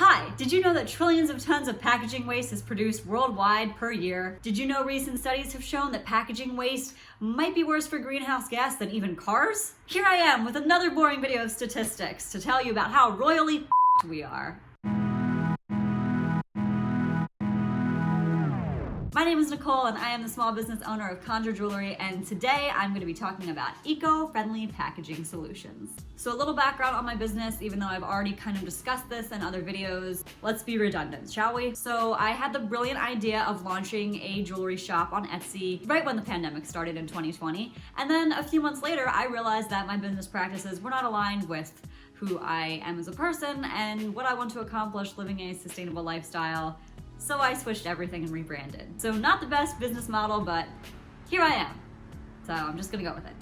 Hi, did you know that trillions of tons of packaging waste is produced worldwide per year? Did you know recent studies have shown that packaging waste might be worse for greenhouse gas than even cars? Here I am with another boring video of statistics to tell you about how royally f***ed we are. My name is Nicole and I am the small business owner of Conjure Jewelry, and today I'm going to be talking about eco-friendly packaging solutions. So a little background on my business, even though I've already kind of discussed this in other videos, let's be redundant, shall we? So I had the brilliant idea of launching a jewelry shop on Etsy right when the pandemic started in 2020. And then a few months later, I realized that my business practices were not aligned with who I am as a person and what I want to accomplish living a sustainable lifestyle. So I switched everything and rebranded. So not the best business model, but here I am. So I'm just gonna go with it.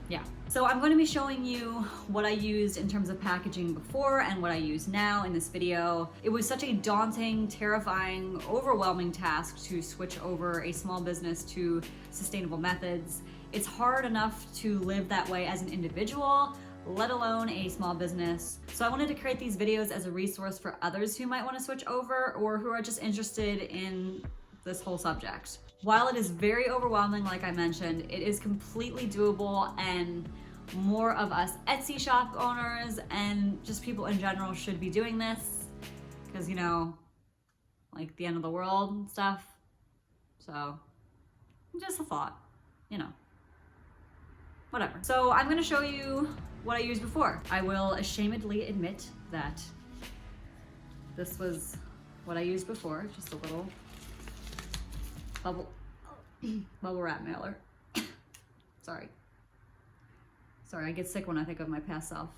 Yeah. So I'm going to be showing you what I used in terms of packaging before and what I use now in this video. It was such a daunting, terrifying, overwhelming task to switch over a small business to sustainable methods. It's hard enough to live that way as an individual, let alone a small business. So I wanted to create these videos as a resource for others who might want to switch over or who are just interested in this whole subject. While it is very overwhelming, like I mentioned, it is completely doable, and more of us Etsy shop owners and just people in general should be doing this because, you know, like the end of the world and stuff. So just a thought, you know, whatever. So I'm going to show you what I used before. I will ashamedly admit that this was what I used before, just a little bubble wrap mailer. Sorry, I get sick when I think of my past self.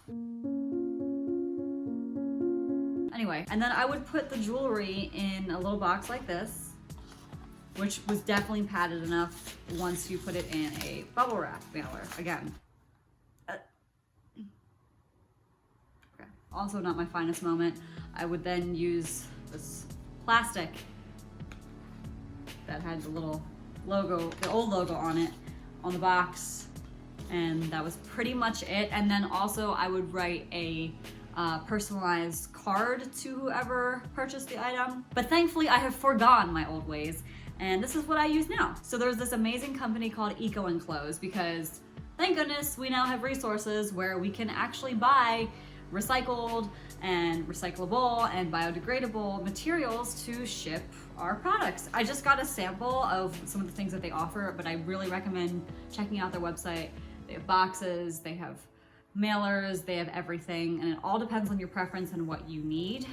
Anyway, and then I would put the jewelry in a little box like this, which was definitely padded enough once you put it in a bubble wrap mailer. Again, also not my finest moment. I would then use this plastic that had the little logo, the old logo on it, on the box, and that was pretty much it. And then also I would write a personalized card to whoever purchased the item. But thankfully I have forgone my old ways, and this is what I use now. So there's this amazing company called EcoEnclose, because thank goodness we now have resources where we can actually buy recycled and recyclable and biodegradable materials to ship our products. I just got a sample of some of the things that they offer, but I really recommend checking out their website. They have boxes, they have mailers, they have everything, and it all depends on your preference and what you need.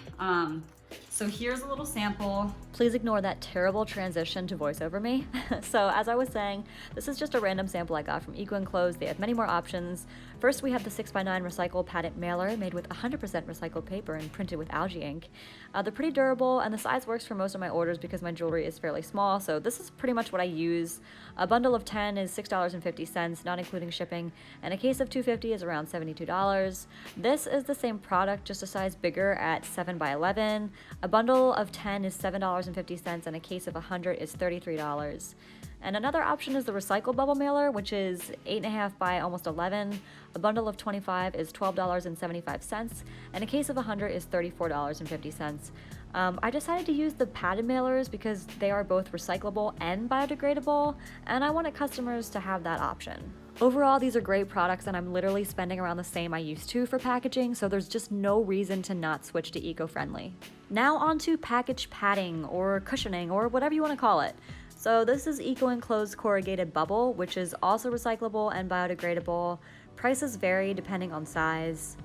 So here's a little sample. Please ignore that terrible transition to voice over me. So as I was saying, this is just a random sample I got from EcoEnclose. They have many more options. First, we have the 6x9 recycled padded mailer made with 100% recycled paper and printed with algae ink. They're pretty durable, and the size works for most of my orders because my jewelry is fairly small, so this is pretty much what I use. A bundle of 10 is $6.50, not including shipping, and a case of 250 is around $72. This is the same product, just a size bigger at 7x11. A bundle of 10 is $7.50, and a case of 100 is $33. And another option is the recycled bubble mailer, which is 8.5 by almost 11. A bundle of 25 is $12.75, and a case of 100 is $34.50. I decided to use the padded mailers because they are both recyclable and biodegradable, and I wanted customers to have that option. Overall, these are great products, and I'm literally spending around the same I used to for packaging, so there's just no reason to not switch to eco-friendly. Now on to package padding or cushioning or whatever you want to call it. So this is EcoEnclose Corrugated Bubble, which is also recyclable and biodegradable. Prices vary depending on size.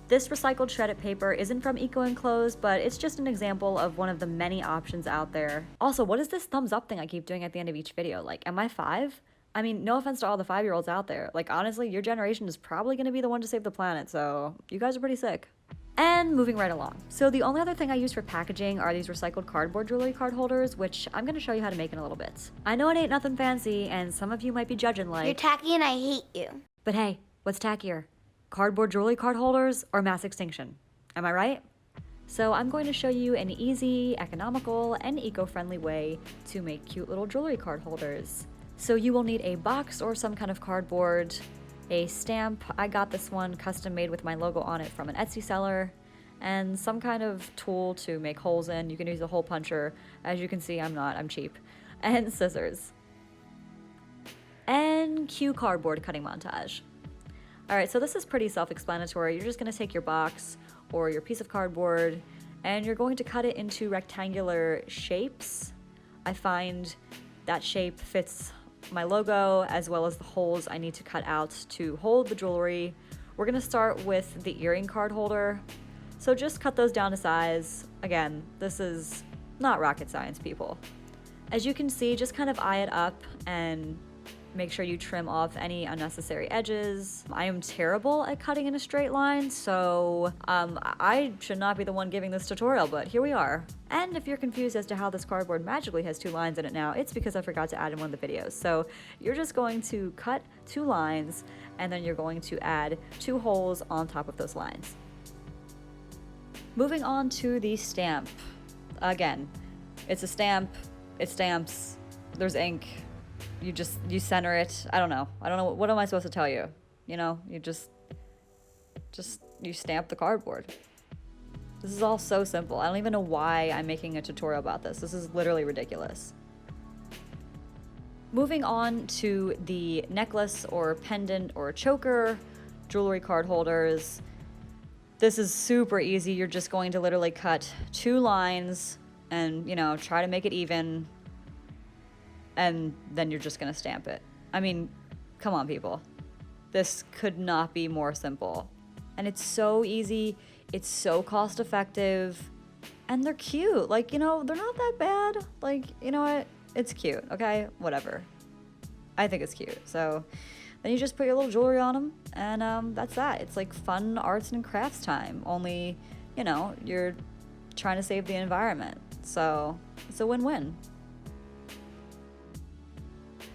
This recycled shredded paper isn't from EcoEnclose, but it's just an example of one of the many options out there. Also, what is this thumbs up thing I keep doing at the end of each video? Like, am I 5? I mean, no offense to all the 5-year-olds out there. Like, honestly, your generation is probably going to be the one to save the planet, so you guys are pretty sick. And moving right along. So the only other thing I use for packaging are these recycled cardboard jewelry card holders, which I'm going to show you how to make in a little bit. I know it ain't nothing fancy, and some of you might be judging like, "You're tacky and I hate you." But hey, what's tackier? Cardboard jewelry card holders or mass extinction? Am I right? So I'm going to show you an easy, economical, and eco-friendly way to make cute little jewelry card holders. So you will need a box or some kind of cardboard, a stamp. I got this one custom made with my logo on it from an Etsy seller. and some kind of tool to make holes in. You can use a hole puncher. As you can see, I'm cheap. And scissors. And cue cardboard cutting montage. Alright, so this is pretty self-explanatory. You're just going to take your box or your piece of cardboard and you're going to cut it into rectangular shapes. I find that shape fits my logo as well as the holes I need to cut out to hold the jewelry. We're going to start with the earring card holder. So just cut those down to size. Again, this is not rocket science, people. As you can see, just kind of eye it up and make sure you trim off any unnecessary edges. I am terrible at cutting in a straight line, so I should not be the one giving this tutorial, but here we are. And if you're confused as to how this cardboard magically has 2 lines in it now, it's because I forgot to add in one of the videos. So you're just going to cut 2 lines, and then you're going to add 2 holes on top of those lines. Moving on to the stamp. Again, it's a stamp, it stamps, there's ink. You center it. I don't know. What am I supposed to tell you? You know, you just you stamp the cardboard. This is all so simple. I don't even know why I'm making a tutorial about this. This is literally ridiculous. Moving on to the necklace or pendant or choker, jewelry card holders. This is super easy. You're just going to literally cut 2 lines and, you know, try to make it even. And then you're just gonna stamp it. I mean, come on, people. This could not be more simple. And it's so easy, it's so cost effective, and they're cute. Like, you know, they're not that bad. Like, you know what? It's cute, okay? Whatever. I think it's cute. So then you just put your little jewelry on them, and that's that. It's like fun arts and crafts time, only, you know, you're trying to save the environment. So it's a win-win.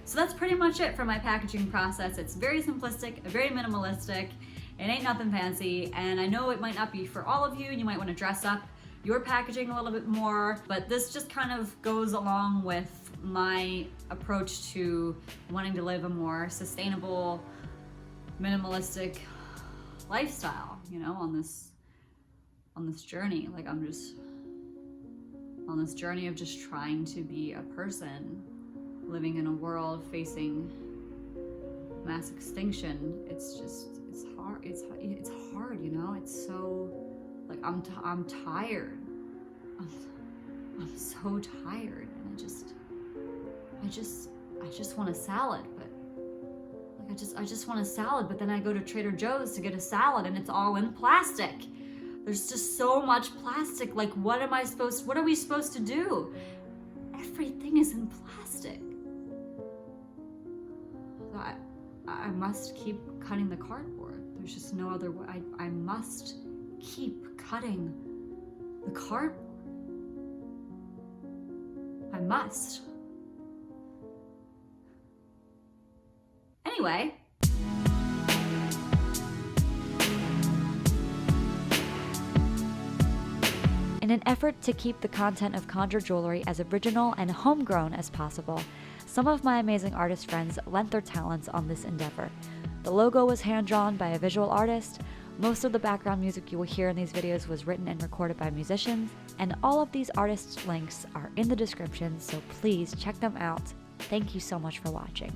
So that's pretty much it for my packaging process. It's very simplistic, very minimalistic. It ain't nothing fancy, and I know it might not be for all of you, and you might want to dress up your packaging a little bit more, but this just kind of goes along with my approach to wanting to live a more sustainable, minimalistic lifestyle, you know, on this journey. Like, I'm just on this journey of just trying to be a person living in a world facing mass extinction. It's hard, you know. It's so, like, I'm tired. I'm so tired, and I just want a salad, but like I just want a salad, but then I go to Trader Joe's to get a salad and it's all in plastic. There's just so much plastic. Like, what are we supposed to do? Everything is in plastic. So I must keep cutting the cardboard. There's just no other way. I must keep cutting the cardboard. I must. Anyway. In an effort to keep the content of Conjure Jewelry as original and homegrown as possible, some of my amazing artist friends lent their talents on this endeavor. The logo was hand-drawn by a visual artist, most of the background music you will hear in these videos was written and recorded by musicians, and all of these artists' links are in the description, so please check them out. Thank you so much for watching.